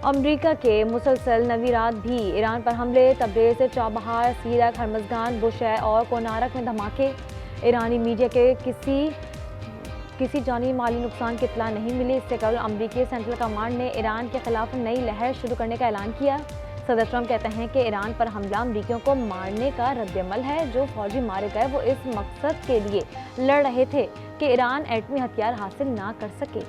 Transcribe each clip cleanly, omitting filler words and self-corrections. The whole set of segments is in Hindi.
अमेरिका के मुसलसल नवीरात भी ईरान पर हमले, तब्रेज़, चाबहार, सीरक, हरमज़गान, बुशैर और कोनारक में धमाके। ईरानी मीडिया के किसी जानी माली नुकसान की इत्तला नहीं मिली। इससे कबल अमेरिकी सेंट्रल कमांड ने ईरान के खिलाफ नई लहर शुरू करने का ऐलान किया। सदर ट्रंप कहते हैं कि ईरान पर हमला अमेरिकियों को मारने का रद्दअमल है। जो फौजी मारे गए वो इस मकसद के लिए लड़ रहे थे कि ईरान एटमी हथियार हासिल ना कर सके।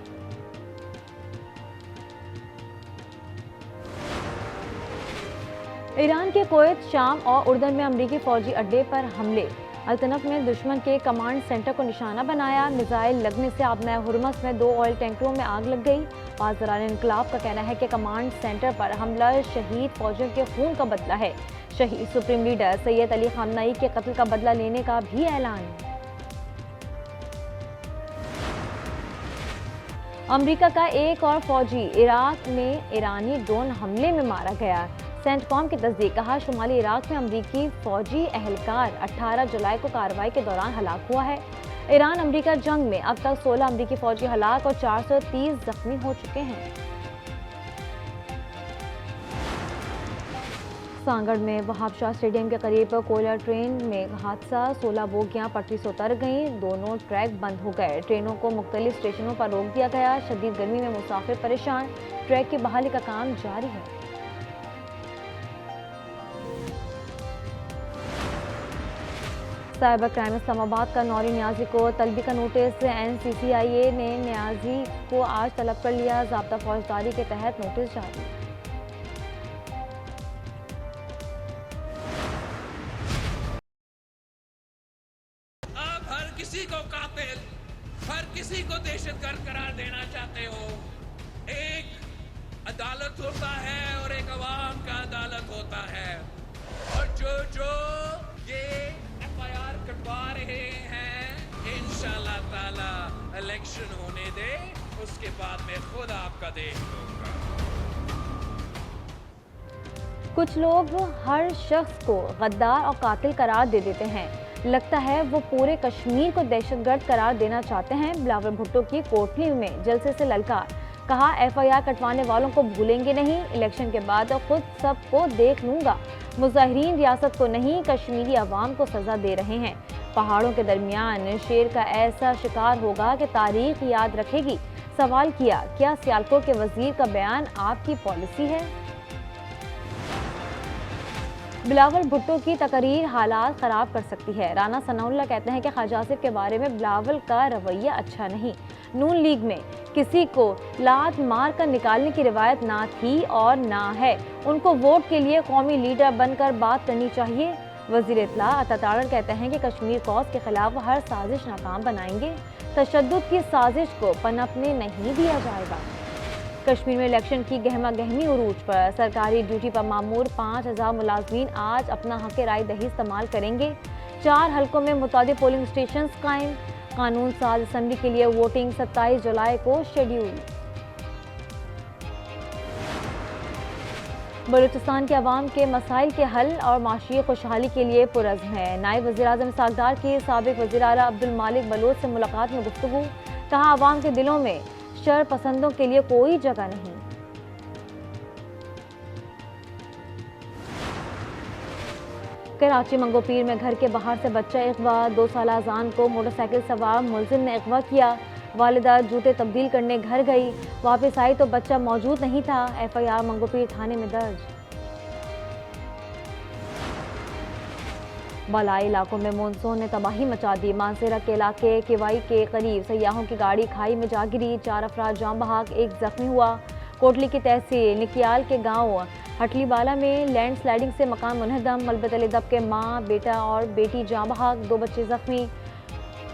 ईरान के कुवैत, शाम और उर्दन में अमेरिकी फौजी अड्डे पर हमले। अल्तनफ में दुश्मन के कमांड सेंटर को निशाना बनाया। मिसाइल लगने से आबना हुर्मस में 2 ऑयल टैंकरों में आग लग गई। बाज़ारान इनकलाब का कहना है कि कमांड सेंटर पर हमला शहीद फौजियों के खून का बदला है। शहीद supreme leader Syed Ali Khamenei के कत्ल का बदला लेने का भी ऐलान। अमेरिका का एक और फौजी इराक में ईरानी ड्रोन हमले में मारा गया। सेंटकॉम की तस्दीक, कहा शुमाली इराक में अमेरिकी फौजी एहलकार 18 जुलाई को कार्रवाई के दौरान हलाक हुआ है। ईरान अमेरिका जंग में अब तक 16 अमेरिकी फौजी हलाक और 430 जख्मी हो चुके हैं। सांगड़ में वहाब शाह स्टेडियम के करीब कोयला ट्रेन में हादसा, 16 बोगियां पटरी से उतर गईं, दोनों ट्रैक बंद हो गए। ट्रेनों को मुख्तलिफ स्टेशनों पर रोक दिया गया। शदीद गर्मी में मुसाफिर परेशान, ट्रैक की बहाली का काम जारी है। साइबर क्राइम इस्लामाबाद का नौरी न्याजी को तलबी का नोटिस। NCCIA ने न्याजी को आज तलब कर लिया। ज़ाब्ता फौजदारी के तहत नोटिस जारी। आप हर किसी को कातिल, हर किसी को दहशतगर्द करार देना चाहते हो। एक अदालत होता है और एक अवाम का अदालत होता है, और जो ये FIR कटवा रहे हैं, इंशाल्लाह ताला इलेक्शन होने दे, उसके बाद मैं खुद आपका देख लूंगा। कुछ लोग हर शख्स को गद्दार और कातिल करार दे देते हैं। लगता है वो पूरे कश्मीर को दहशतगर्द करार देना चाहते हैं। बिलावल भुट्टो की कोटली में जलसे से ललकार, कहा FIR कटवाने वालों को भूलेंगे नहीं, इलेक्शन के बाद खुद सबको देख लूंगा। मुजाहिरीन रियासत को नहीं, कश्मीरी अवाम को सजा दे रहे हैं। पहाड़ों के दरमियान शेर का ऐसा शिकार होगा कि तारीख याद रखेगी। सवाल किया, क्या सियालकोट के वजीर का बयान आपकी पॉलिसी है? बिलावल भुट्टो की तकरीर हालात ख़राब कर सकती है। राना सनाउल्लाह कहते हैं कि ख्वाजा आसिफ के बारे में बिलावल का रवैया अच्छा नहीं। नून लीग में किसी को लात मार कर निकालने की रिवायत ना थी और ना है। उनको वोट के लिए कौमी लीडर बनकर बात करनी चाहिए। वज़ीर इत्तला अतातारर कहते हैं कि कश्मीर कॉज के खिलाफ हर साजिश नाकाम बनाएंगे। तशद्दुद की साजिश को पनपने नहीं दिया जाएगा। कश्मीर में इलेक्शन की गहमा गहमी उरूज पर, सरकारी ड्यूटी पर मामूर 5000 मुलाजमीन आज अपना हक राय दही इस्तेमाल करेंगे। 4 हल्कों में मुतादिद पोलिंग स्टेशन कायम। कानून साज असम्बली के लिए वोटिंग 27 जुलाई को शेड्यूल। बलूचिस्तान के अवाम के मसाइल के हल और माशी खुशहाली के लिए पुरज़्म है। नायब वज़ीर-ए-आज़म सागदार की साबिक वज़ीर आला अब्दुल मालिक बलोच से मुलाकात में गुफ्तगू, कहा अवाम के दिलों में शर पसंदों के लिए कोई जगह नहीं। कराची मंगोपीर में घर के बाहर से बच्चा अगवा, 2 साला अजान को मोटरसाइकिल सवार मुलजिम ने अगवा किया। वालिदा जूते तब्दील करने घर गई, वापस आई तो बच्चा मौजूद नहीं था। FIR मंगोपीर थाने में दर्ज। बालाई इलाकों में मानसून ने तबाही मचा दी। मानसेरा के इलाके केवाई के करीब सयाहों की गाड़ी खाई में जा गिरी, 4 अफराद जान बहक, 1 जख्मी हुआ। कोटली की तहसील निकियाल के गांव हटलीबाला में लैंड स्लाइडिंग से मकान मुनहदम, मलबे तले दब के माँ, बेटा और बेटी जान बहक, 2 बच्चे जख्मी।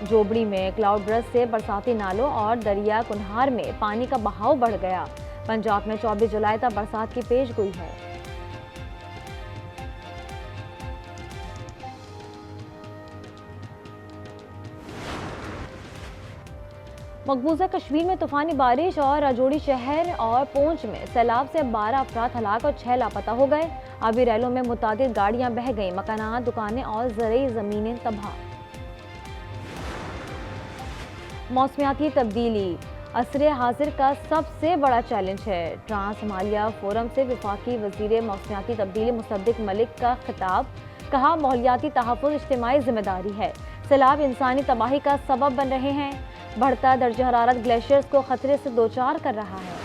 जोबड़ी में क्लाउड ब्रस्ट से बरसाती नालों और दरिया कुन्हार में पानी का बहाव बढ़ गया। पंजाब में 24 जुलाई तक बरसात की पेशगोई है। मकबूजा कश्मीर में तूफानी बारिश और राजौरी शहर और पूंछ में सैलाब से 12 अफराद हलाक और 6 लापता हो गए। आबी रैलों में मुतादिद गाड़ियां बह गईं, मकानात, दुकानें और ज़रई ज़मीनें तबाह। मौसमियाती तब्दीली, असरे हाजिर का सबसे बड़ा चैलेंज है। ट्रांस हिमालय फोरम से वफाकी वजीर मौसमियाती तब्दीली मुसद्दिक मलिक का खिताब। कहा, माहौलियाती तहफ़्फ़ुज़ इज्तिमाई जिम्मेदारी है। सैलाब इंसानी तबाही का सबब बन रहे हैं। बढ़ता दर्जा हरारत ग्लेशियर्स को खतरे से दोचार कर रहा है।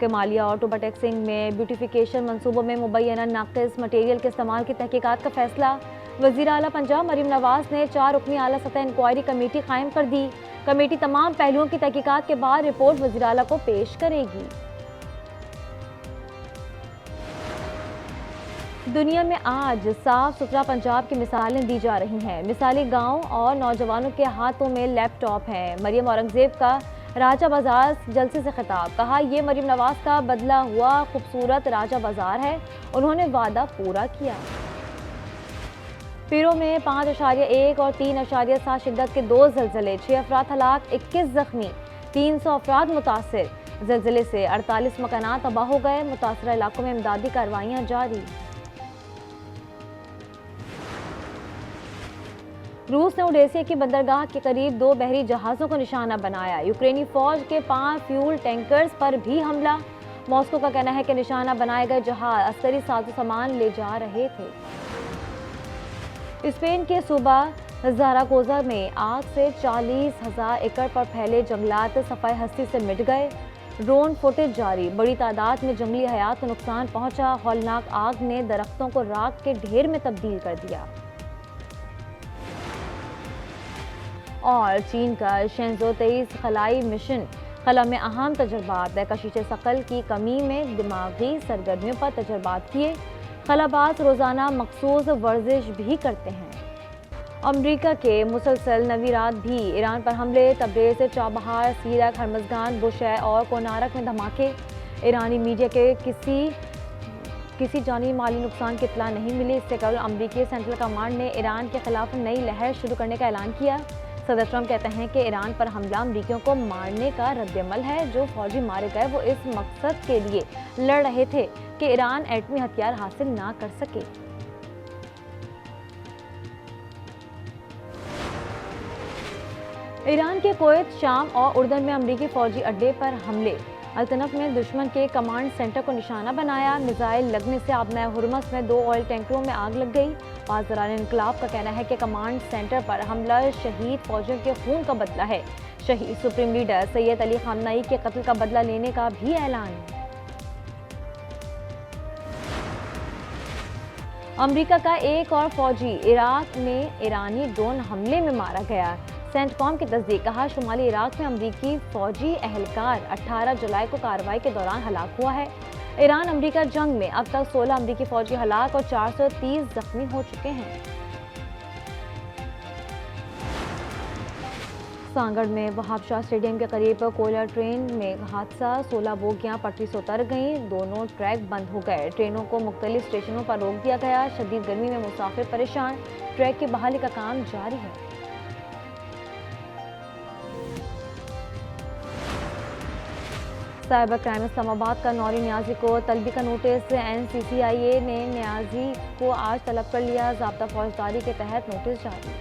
कमालिया और टूबा टैक्सिंग में ब्यूटिफिकेशन मंसूबों में मुबैना नाक़िस मटेरियल के इस्तेमाल की तहकीकात का फैसला। वज़ीर आला पंजाब मरीम नवाज ने 4 रुकनी आला सतह इंक्वायरी कमेटी कायम कर दी। कमेटी तमाम पहलुओं की तहकीकात के बाद रिपोर्ट वज़ीर आला को पेश करेगी। दुनिया में आज साफ सुथरा पंजाब की मिसालें दी जा रही हैं। मिसाली गांव और नौजवानों के हाथों में लैपटॉप हैं। मरियम औरंगजेब का राजा बाजार जलसे से खिताब। कहा, यह मरियम नवाज का बदला हुआ खूबसूरत राजा बाजार है। उन्होंने वादा पूरा किया। पीरो में 5.1 और 3.7 शिद्दत के 2 ज़लज़ले, 6 अफराद हलाक, 21 जख्मी, 300 अफराद मुतासिर। ज़लज़ले से 48 मकानात तबाह हो गए। मुतासरा इलाकों में इमदादी कार्रवाइयाँ जारी। रूस ने ओडेसिया की बंदरगाह के करीब 2 बहरी जहाज़ों को निशाना बनाया। यूक्रेनी फौज के 5 फ्यूल टैंकर्स पर भी हमला। मॉस्को का कहना है कि निशाना बनाए गए जहाज अस्करी साजो सामान ले जा रहे थे। स्पेन के सूबा ज़ारागोज़ा में आग से 40,000 एकड़ पर फैले जंगलात सफाई हस्ती से मिट गए। ड्रोन फुटेज जारी। बड़ी तादाद में जंगली हयात को नुकसान पहुंचा। हौलनाक आग ने दरख्तों को राख के ढेर में तब्दील कर दिया। और चीन का शेंजो 23 खलाई मिशन खला में अहम तजर्बात। कशिश सकल की कमी में दिमागी सरगर्मियों पर तजर्बात किए। खलाबाज रोज़ाना मखसूस वर्जिश भी करते हैं। अमरीका के मुसलसल नवीरात भी। ईरान पर हमले। तब्रेज़, चाबहार, सीरक, हरमज़गान, बुशै और कोनारक में धमाके। ईरानी मीडिया के किसी जानी माली नुकसान की इत्तला नहीं मिली। इससे कबल अमरीकी सेंट्रल कमांड ने ईरान के खिलाफ नई लहर शुरू करने का ऐलान किया। सदर ट्रंप कहते हैं कि ईरान पर हमला अमरीकियों को मारने का रद्दअमल है। जो फौजी मारे गए वो इस मकसद के लिए लड़ रहे थे कि ईरान एटमी हथियार हासिल ना कर सके। ईरान के कुवैत, शाम और उर्दन में अमरीकी फौजी अड्डे पर हमले। अल्तनफ में दुश्मन के कमांड सेंटर को निशाना बनाया। मिसाइल लगने से आबना हुर्मस में 2 ऑयल टैंकरों में आग लग गई। बाज़ारान इनकलाब का कहना है कि कमांड सेंटर पर हमला शहीद फौजियों के खून का बदला है। शहीद supreme leader Syed Ali Khamenei के कत्ल का बदला लेने का भी ऐलान। अमेरिका का एक और फौजी इराक में ईरानी ड्रोन हमले में मारा गया। सेंटकॉम की तस्दीक। कहा, शुमाली इराक में अमरीकी फौजी एहलकार 18 जुलाई को कार्रवाई के दौरान हलाक हुआ है। ईरान अमरीका जंग में अब तक 16 अमरीकी फौजी हलाक और 430 जख्मी हो चुके हैं। सांगड़ में वहाब शाह स्टेडियम के करीब कोयला ट्रेन में हादसा। 16 बोगियां पटरी से उतर गईं। दोनों ट्रैक बंद हो गए। ट्रेनों को मुख्तलिफ स्टेशनों पर रोक दिया गया। शदीद गर्मी में मुसाफिर परेशान। ट्रैक की बहाली का काम जारी है। साइबर क्राइम इस्लामाबाद का नौरी न्याजी को तलबी का नोटिस। NCCIA ने न्याजी को आज तलब कर लिया। ज़ाब्ता फौजदारी के तहत नोटिस जारी।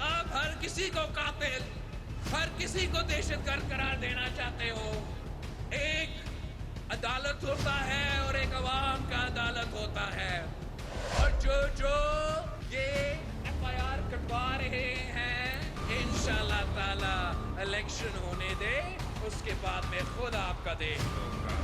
आप हर किसी को कातिल, हर किसी को दहशतगर्द करार देना चाहते हो। एक अदालत होता है और एक अवाम का अदालत होता है। और जो ये FIR कटवा रहे हैं, इंशाल्लाह ताला इलेक्शन होने दे, उसके बाद मैं खुद आपका देख लूंगा।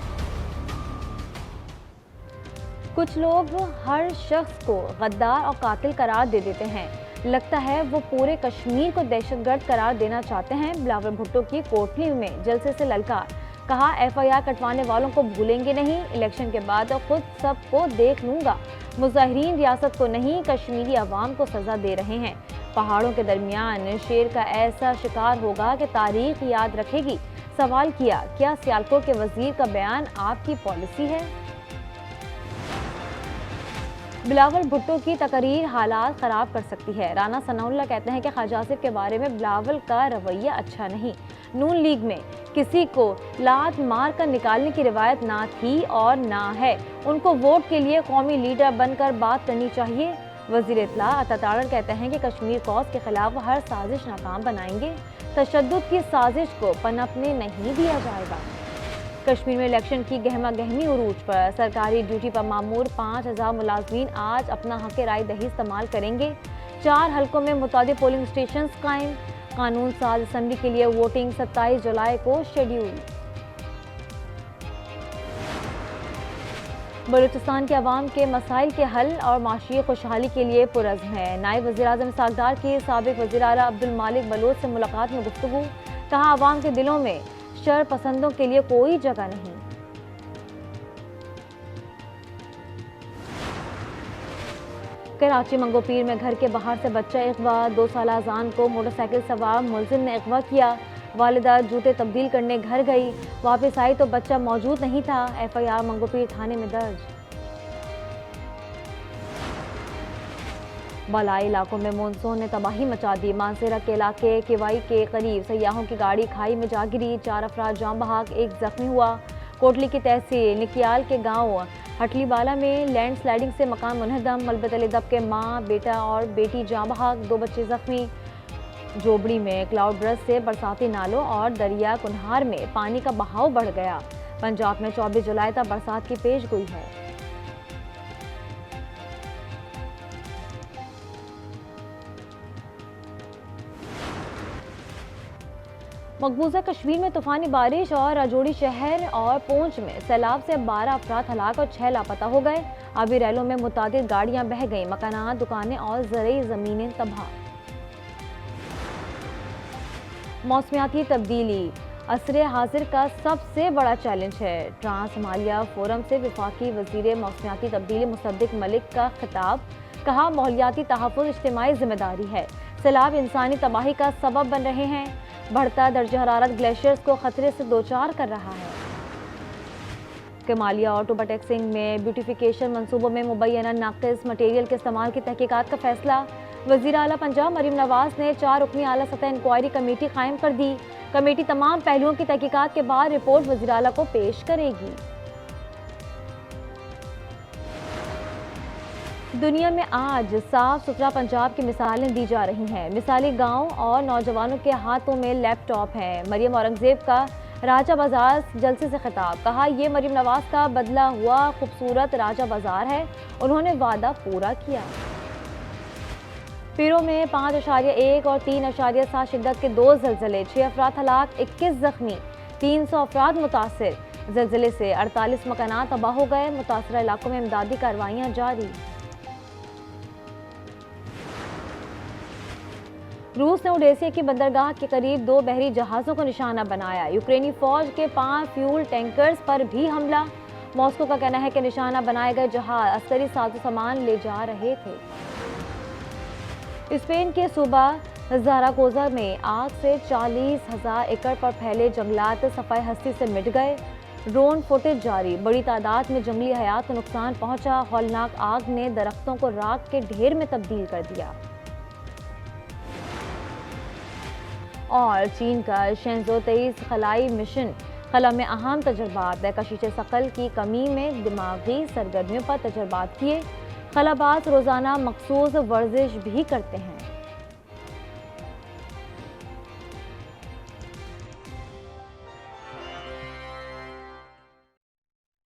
कुछ लोग हर शख्स को गद्दार और कातिल करार दे देते हैं। लगता है वो पूरे कश्मीर को दहशतगर्द करार देना चाहते हैं। बिलावल भुट्टो की कोटली में जलसे से ललकार। कहा, FIR कटवाने वालों को भूलेंगे नहीं। इलेक्शन के बाद खुद सबको देख लूंगा। मुजाहिरीन रियासत को नहीं, कश्मीरी अवाम को सजा दे रहे हैं। पहाड़ों के दरमियान शेर का ऐसा शिकार होगा कि तारीख याद रखेगी। सवाल किया, क्या सियालकोट के वजीर का बयान आपकी पॉलिसी है? बिलावल भुट्टो की तकरीर हालात ख़राब कर सकती है। राना सनाउल्लाह कहते हैं कि ख्वाजा आसिफ के बारे में बिलावल का रवैया अच्छा नहीं। नून लीग में किसी को लात मार कर निकालने की रिवायत ना थी और ना है। उनको वोट के लिए कौमी लीडर बनकर बात करनी चाहिए। वज़ीर इत्तला अता तारड़ कहते हैं कि कश्मीर कॉज के खिलाफ हर साजिश नाकाम बनाएंगे। तशद्दुद की साजिश को पनपने नहीं दिया जाएगा। कश्मीर में इलेक्शन की गहमा गहमी उरूज पर। सरकारी ड्यूटी पर मामूर 5000 मुलाजमीन आज अपना हक राय दही इस्तेमाल करेंगे। 4 हलकों में मुतादिद पोलिंग स्टेशन कायम। कानून साज असम्बली के लिए वोटिंग 27 जुलाई को शेड्यूल। बलूचिस्तान के अवाम के मसाइल के हल और माशी खुशहाली के लिए पुरज़्म है। नायब वज़ीर आज़म सागदार की साबिक़ वज़ीर आला अब्दुल मालिक बलोच से मुलाकात में गुफ्तगू। कहा अवाम के दिलों में शर पसंदों के लिए कोई जगह नहीं। कराची मंगोपीर में घर के बाहर से बच्चा अगवा। 2 साल अजान को मोटरसाइकिल सवार मुलजिम ने अगवा किया। वालिदा जूते तब्दील करने घर गई, वापस आई तो बच्चा मौजूद नहीं था। FIR मंगोपीर थाने में दर्ज। बालाई इलाकों में मानसून ने तबाही मचा दी। मानसेरा के इलाके केवाई के करीब सयाहों की गाड़ी खाई में जा गिरी। 4 अफराद जाम बहाक, 1 जख्मी हुआ। कोटली की तहसील निकियाल के गांव हटलीबाला में लैंड स्लाइडिंग से मकान मुनहदम। मलबे तले दब के माँ, बेटा और बेटी जाम बहाक, 2 बच्चे जख्मी। जोबड़ी में क्लाउड ब्रस्ट से बरसाती नालों और दरिया कुन्हार में पानी का बहाव बढ़ गया। पंजाब में 24 जुलाई तक बरसात की पेशगोई है। मकबूजा कश्मीर में तूफानी बारिश और राजौरी शहर और पूंछ में सैलाब से 12 अफराद हलाक और 6 लापता हो गए। आबी रैलों में मुतादिद गाड़ियां बह गईं। मकानात, दुकानें और ज़रई ज़मीनें तबाह। मौसमियाती तब्दीली असरे हाजिर का सबसे बड़ा चैलेंज है। ट्रांस हिमालय फोरम से वफाकी वजीर मौसमियाती तब्दीली मुसद्दिक मलिक का खिताब। कहा माहौलियाती तहफ़्फ़ुज़ इज्तिमाई जिम्मेदारी है। सैलाब इंसानी तबाही का सबब बन रहे हैं। बढ़ता दर्जा हरारत ग्लेशियर्स को खतरे से दोचार कर रहा है। कमालिया और टूबा टैक्सिंग में ब्यूटिफिकेशन मनसूबों में मुबैना नाक़िस मटेरियल के इस्तेमाल की तहकीकात का फैसला। वज़ीर आला पंजाब मरीम नवाज ने 4 रुकनी आला सतह इंक्वायरी कमेटी कायम कर दी। कमेटी तमाम पहलुओं की तहकीकात के बाद रिपोर्ट वज़ीर आला को पेश करेगी। दुनिया में आज साफ सुथरा पंजाब की मिसालें दी जा रही हैं। मिसाली गांव और नौजवानों के हाथों में लैपटॉप हैं। मरियम औरंगजेब का राजा बाजार जलसे से खिताब। कहा यह मरीम नवाज का बदला हुआ खूबसूरत राजा बाजार है। उन्होंने वादा पूरा किया। पीरों में 5.1 और 3.7 शिद्दत के 2 ज़लज़ले, 6 अफराद हलाक, 21 जख्मी, 300 अफराद मुतासिर। ज़लज़ले से 48 मकानात तबाह हो गए। मुतासरा इलाकों में इमदादी कार्रवाइयाँ जारी। रूस ने ओडेसिया की बंदरगाह के करीब 2 बहरी जहाज़ों को निशाना बनाया। यूक्रेनी फौज के 5 फ्यूल टैंकर्स पर भी हमला। मॉस्को का कहना है कि निशाना बनाए गए जहाज अस्करी साजो सामान ले जा रहे थे। स्पेन के सूबा ज़ारागोज़ा में आग से 40,000 एकड़ पर फैले जंगलात सफाई हस्ती से मिट गए। ड्रोन फुटेज जारी। बड़ी तादाद में जंगली हयात को नुकसान पहुंचा। हौलनाक आग ने दरख्तों को राख के ढेर में तब्दील कर दिया। और चीन का शेंज़ो 23 खलाई मिशन खला में अहम तजर्बात। कशिश सकल की कमी में दिमागी सरगर्मियों पर तजर्बात किए। खलाबाज रोज़ाना मखसूस वर्जिश भी करते हैं।